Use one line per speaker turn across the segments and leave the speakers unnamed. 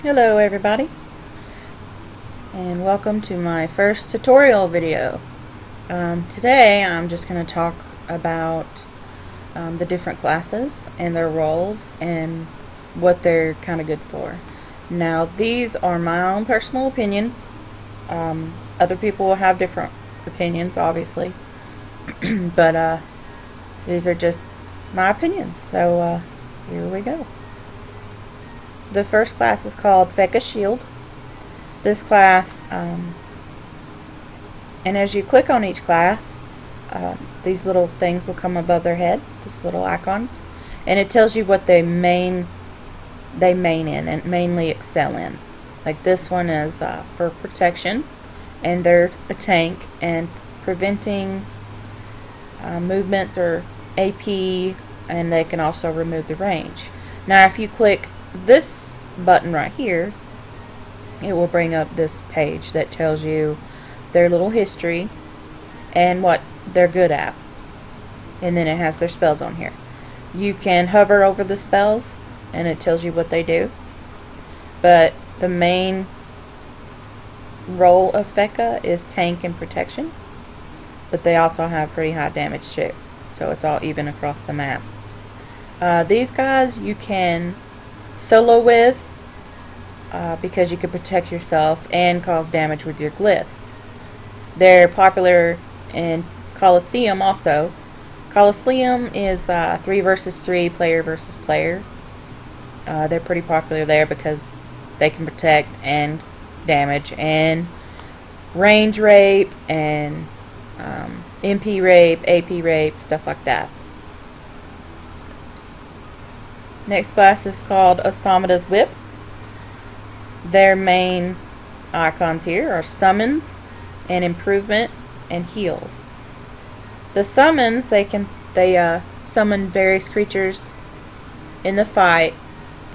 Hello everybody, and welcome to my first tutorial video. Today I'm just going to talk about the different classes and their roles and what they're kind of good for. Now these are my own personal opinions. Other people will have different opinions obviously, but these are just my opinions, so here we go. The first class is called Feka Shield. This class, and as you click on each class, these little things will come above their head, these little icons, and it tells you what they main in and mainly excel in. Like this one is for protection, and they're a tank and preventing movements or AP, and they can also remove the range. Now if you click this button right here, it will bring up this page that tells you their little history and what they're good at, and then it has their spells on here. You can hover over the spells and it tells you what they do, but the main role of Feka is tank and protection, but they also have pretty high damage too, so it's all even across the map. These guys you can solo with because you can protect yourself and cause damage with your glyphs. They're popular in Coliseum also. Coliseum is 3 versus 3, player versus player. They're pretty popular there because they can protect and damage and range rape and MP rape, AP rape, stuff like that. Next class is called Asamada's Whip. Their main icons here are summons and improvement and heals. The summons, they summon various creatures in the fight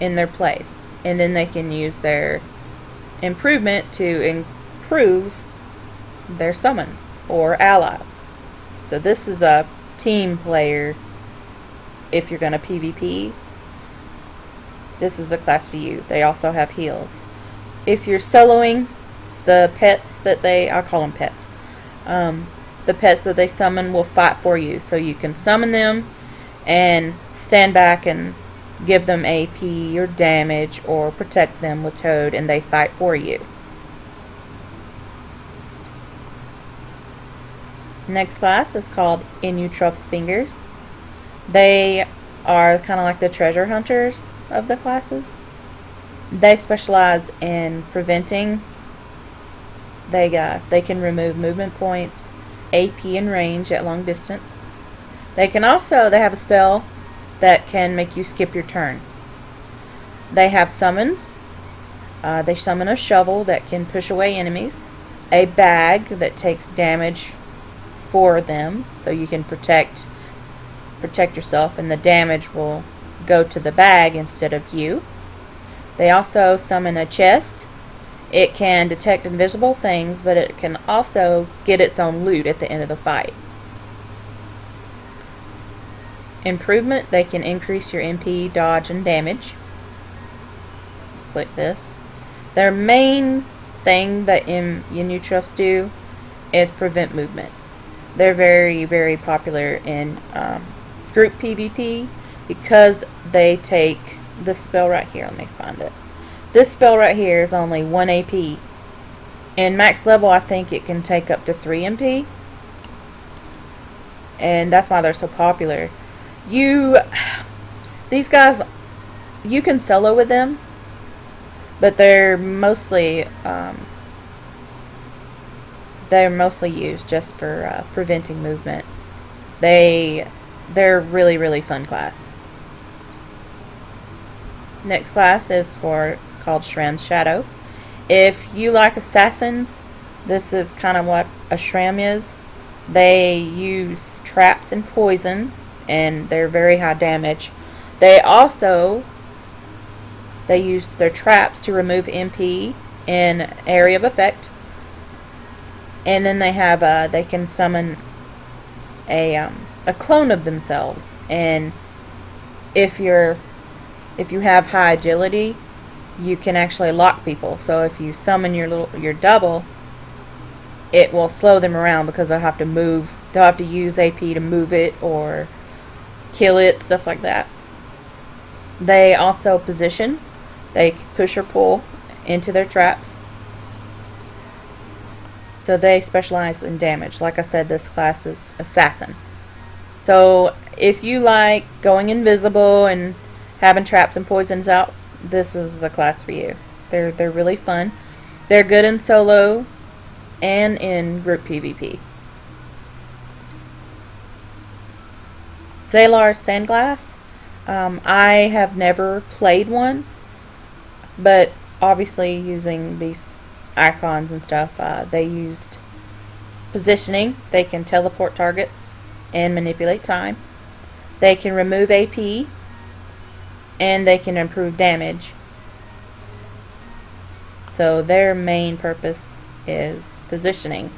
in their place, and then they can use their improvement to improve their summons or allies. So this is a team player. If you're going to PvP, this is the class for you. They also have heals. If you're soloing, the pets that I call them pets. The pets that they summon will fight for you. So you can summon them and stand back and give them AP or damage or protect them with Toad, and they fight for you. Next class is called Inutruf's Fingers. They are kind of like the treasure hunters of the classes. They specialize in preventing. They can remove movement points, AP, and range at long distance. They have a spell that can make you skip your turn. They have summons. They summon a shovel that can push away enemies, a bag that takes damage for them, so you can protect yourself, and the damage will go to the bag instead of you. They also summon a chest. It can detect invisible things, but it can also get its own loot at the end of the fight. Improvement, they can increase your MP, dodge, and damage. Click this. Their main thing that Inutrufs do is prevent movement. They're very, very popular in group PvP because they take this spell right here. Let me find it. This spell right here is only 1 AP. In max level, I think it can take up to 3 MP. And that's why they're so popular. These guys, you can solo with them, but they're mostly used just for preventing movement. They're really, really fun class. Next class is called Shram's Shadow. If you like assassins, this is kind of what a Shram is. They use traps and poison, and they're very high damage. They use their traps to remove MP in area of effect, and then they can summon a clone of themselves. And if you have high agility, you can actually lock people. So if you summon your double, it will slow them around because they'll have to move. They'll have to use AP to move it or kill it, stuff like that. They also position. They push or pull into their traps. So they specialize in damage. Like I said, this class is Assassin. So if you like going invisible and having traps and poisons out, this is the class for you. They're really fun. They're good in solo and in group PvP. Zalar's Sandglass. I have never played one, but obviously using these icons and stuff, they used positioning. They can teleport targets and manipulate time. They can remove AP, and they can improve damage. So their main purpose is positioning.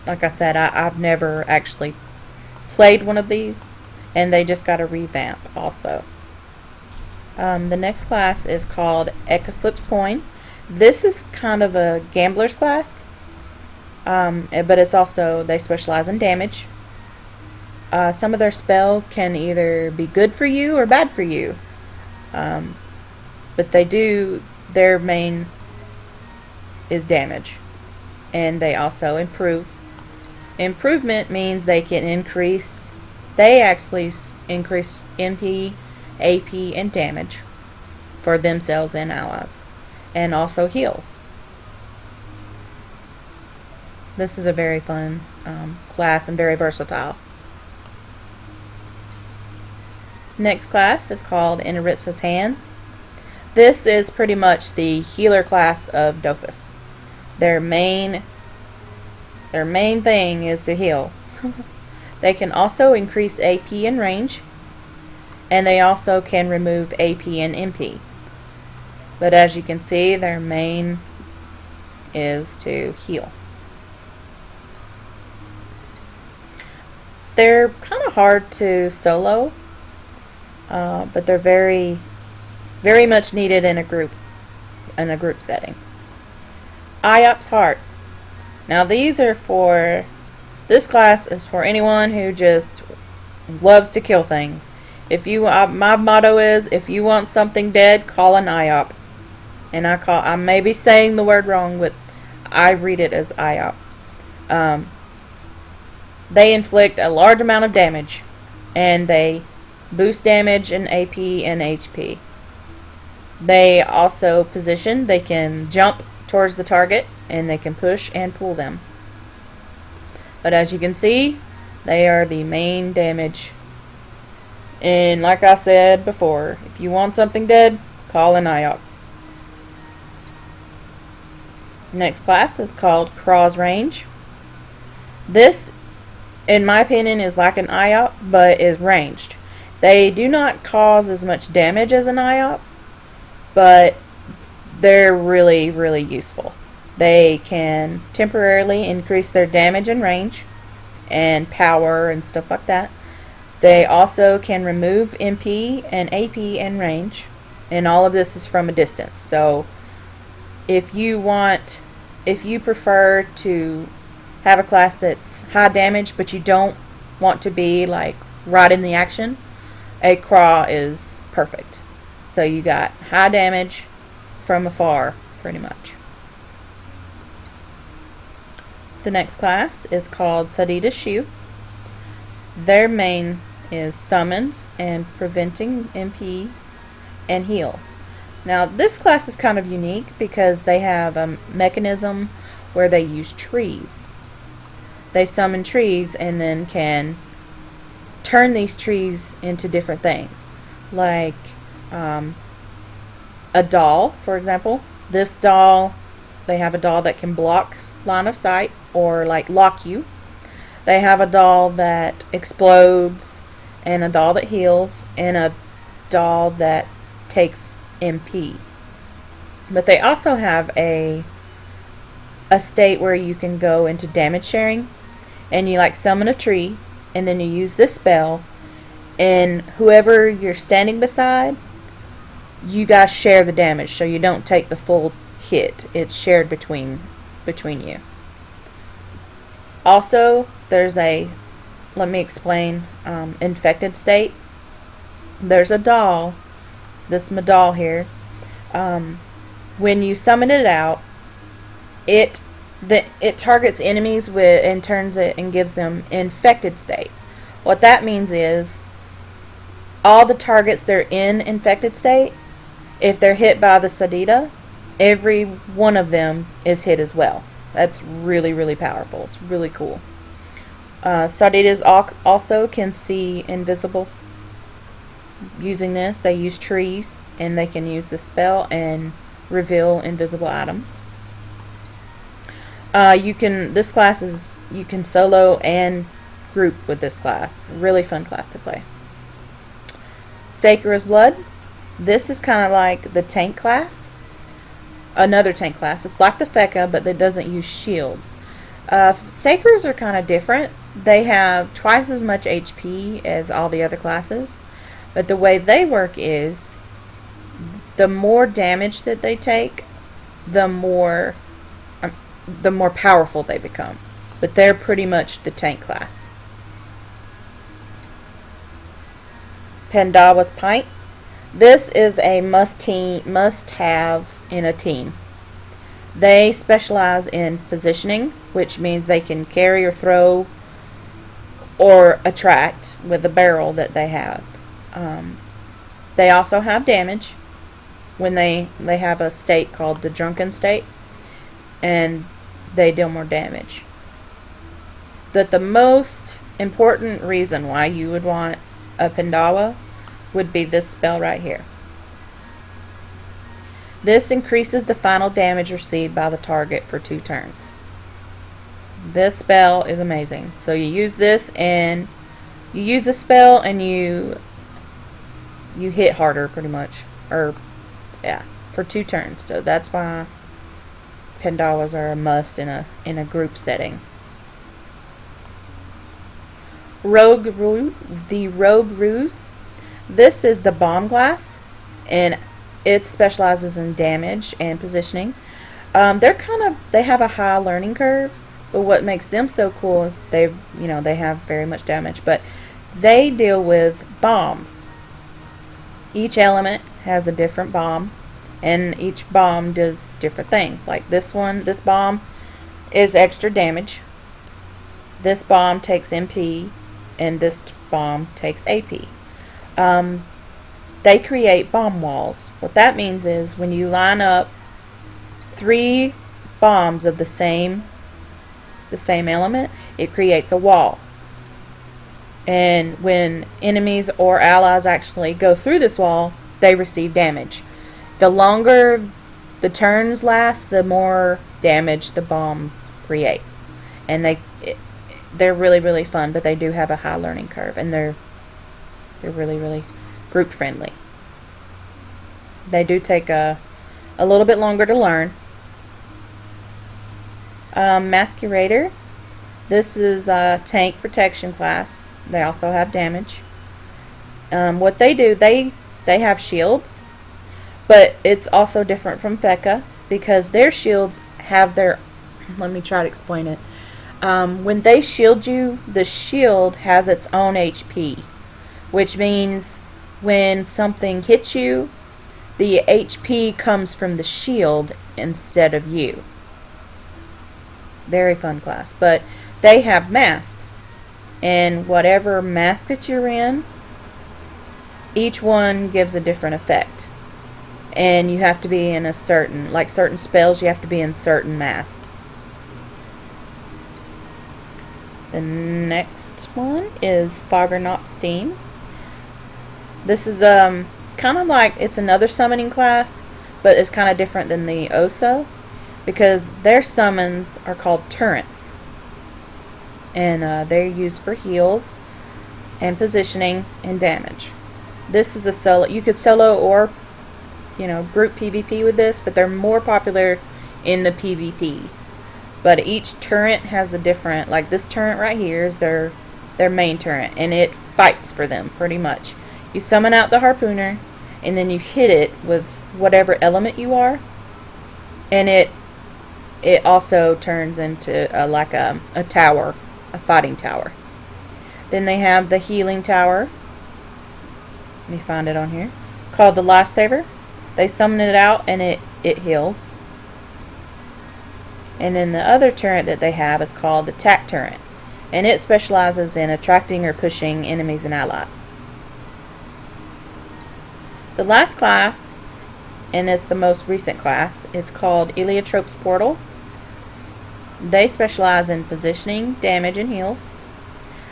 Like I said, I've never actually played one of these, and they just got a revamp also. The next class is called Eclipse Coin. This is kind of a gambler's class, but it's also, they specialize in damage. Some of their spells can either be good for you or bad for you, but their main is damage, and they also improve. Improvement means they actually increase MP, AP, and damage for themselves and allies, and also heals. This is a very fun class and very versatile. Next class is called Interripsa's Hands. This is pretty much the healer class of Dofus. Their main thing is to heal. They can also increase AP and range, and they also can remove AP and MP. But as you can see, their main is to heal. They're kind of hard to solo, but they're very, very much needed in a group setting. IOP's Heart. Now this class is for anyone who just loves to kill things. My motto is, if you want something dead, call an IOP. And I may be saying the word wrong, but I read it as IOP. They inflict a large amount of damage, and they boost damage in AP and HP. They also position. They can jump towards the target, and they can push and pull them. But as you can see, they are the main damage. And like I said before, if you want something dead, call an IOP. Next class is called Craw's Range. This, in my opinion, is like an IOP, but is ranged. They do not cause as much damage as an IOP, but they're really, really useful. They can temporarily increase their damage and range and power and stuff like that. They also can remove MP and AP and range, and all of this is from a distance. So if you prefer to have a class that's high damage but you don't want to be like right in the action, a Craw is perfect. So you got high damage from afar pretty much. The next class is called Sadita's Shoe. Their main is summons and preventing MP and heals. Now this class is kind of unique because they have a mechanism where they use trees. They summon trees and then can turn these trees into different things. Like a doll, for example. This doll, they have a doll that can block line of sight or like lock you. They have a doll that explodes, and a doll that heals, and a doll that takes MP. But they also have a state where you can go into damage sharing, and you like summon a tree, and then you use this spell, and whoever you're standing beside, you guys share the damage, so you don't take the full hit. It's shared between you. Also, there's a, let me explain, infected state. There's a doll, this Madal here. When you summon it out, it targets enemies with and turns it and gives them infected state. What that means is all the targets they're in infected state, if they're hit by the Sadida, every one of them is hit as well. That's really, really powerful. It's really cool. Sarditas also can see invisible. Using this, they use trees, and they can use the spell and reveal invisible items. This class is, you can solo and group with this class. Really fun class to play. Sacred's Blood. This is kind of like the tank class. Another tank class. It's like the Feka, but it doesn't use shields. Sacreds are kind of different. They have twice as much HP as all the other classes. But the way they work is, the more damage that they take, the more powerful they become. But they're pretty much the tank class. Pandawa's Pint. This is a must-have in a team. They specialize in positioning, which means they can carry or throw or attract with the barrel that they have. They also have damage when they have a state called the drunken state, and they deal more damage. But the most important reason why you would want a Pandawa would be this spell right here. This increases the final damage received by the target for 2 turns. This spell is amazing. So you use this, and you use the spell, and you hit harder pretty much, or yeah, for 2 turns. So that's why Pandawas are a must in a group setting. The Rogue Ruse. This is the bomb class, and it specializes in damage and positioning. They have a high learning curve, but what makes them so cool is they have very much damage, but they deal with bombs. Each element has a different bomb, and each bomb does different things. Like this bomb is extra damage. This bomb takes MP, and this bomb takes AP. They create bomb walls. What that means is when you line up 3 bombs of the same element, it creates a wall. And when enemies or allies actually go through this wall, they receive damage. The longer the turns last, the more damage the bombs create. And they're really, really fun, but they do have a high learning curve, and they're really, really group friendly. They do take a little bit longer to learn. Masquerader. This is a tank protection class. They also have damage. What they do, they have shields, but it's also different from P.E.K.K.A. because their shields have their, let me try to explain it. When they shield you, the shield has its own HP, which means when something hits you, the HP comes from the shield instead of you. Very fun class. But they have masks, and whatever mask that you're in, each one gives a different effect. And you have to be in certain spells, you have to be in certain masks. The next one is Foggernop's Team. This is kind of like, it's another summoning class, but it's kind of different than the Osa, because their summons are called turrets, and they're used for heals and positioning and damage. This is a solo. You could solo or group PvP with this, but they're more popular in the PvP. But each turret has a different, like this turret right here is their main turret, and it fights for them pretty much. You summon out the harpooner, and then you hit it with whatever element you are, and it also turns into like a tower, a fighting tower. Then they have the healing tower. Let me find it on here. Called the Lifesaver. They summon it out and it heals. And then the other turret that they have is called the Tac Turret, and it specializes in attracting or pushing enemies and allies. The last class, and it's the most recent class, it's called Eliotrope's Portal. They specialize in positioning, damage, and heals.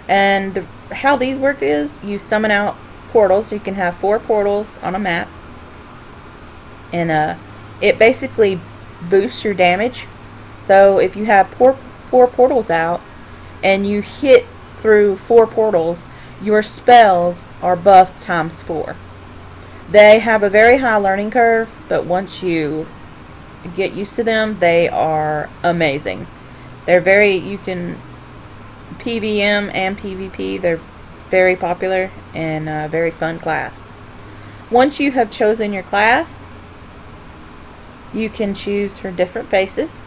And how these work is you summon out portals. You can have 4 portals on a map, and it basically boosts your damage. So if you have 4 portals out and you hit through 4 portals, your spells are buffed times 4. They have a very high learning curve, but once you get used to them, they are amazing. You can PVM and PvP, they're very popular and a very fun class. Once you have chosen your class, you can choose for different faces.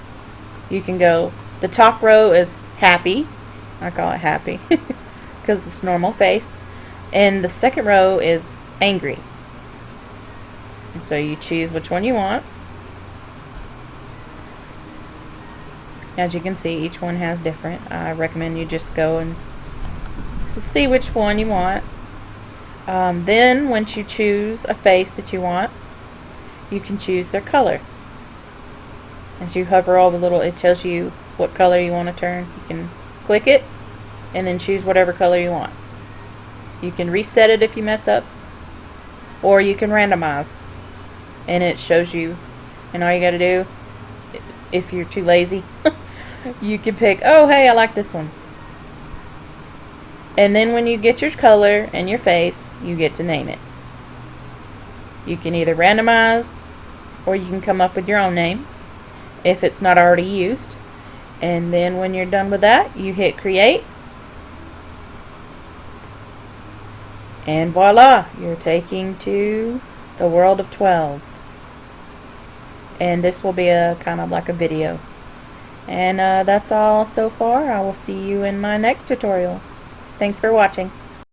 You can go, the top row is happy. I call it happy because it's normal face. And the second row is angry. And so you choose which one you want. As you can see, each one has different. I recommend you just go and see which one you want. Then once you choose a face that you want, you can choose their color. As you hover over the little, it tells you what color you want to turn. You can click it and then choose whatever color you want. You can reset it if you mess up, or you can randomize, and it shows you. And all you got to do, if you're too lazy, you can pick, oh hey, I like this one. And then when you get your color and your face, you get to name it. You can either randomize, or you can come up with your own name if it's not already used. And then when you're done with that, you hit create, and voila, you're taking to the world of 12. And this will be a kind of like a video. And that's all so far. I will see you in my next tutorial. Thanks for watching.